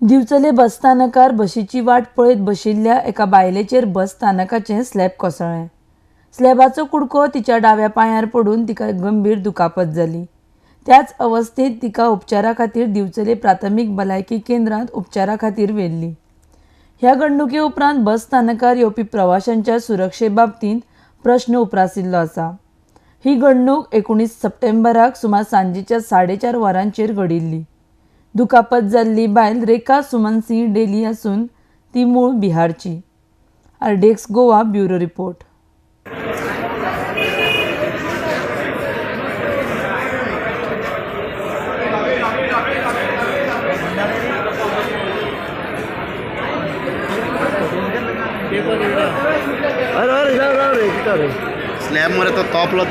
दिवचले बस स्थानकार बशीची वाट पळयत बशिल्ल्या एका बायलेचेर बस स्थानकाचें स्लॅब कोसळ्ळें. स्लॅबाचो कुडको तिच्या डाव्या पांयार पडून तिका गंभीर दुखापत जाली. त्याच अवस्थेत तिका उपचारा खातीर दिवचले प्राथमीक भलायकी केंद्रांत उपचारा खातीर व्हेल्ली. ह्या घडणुके उपरांत बस स्थानकार येवपी प्रवाशांच्या सुरक्षे बाबतींत प्रस्न उप्रासिल्लो आसा. ही घडणूक 19 सप्टेंबराक सुमार सांजेच्या 4:30 वरांचेर घडिल्ली. दुखापत जाल्ली बायल रेखा सुमन सिंह डेली आसून ती मूळ बिहारची. RDX Goa bureau report. Slab मध्ये तो टॉपला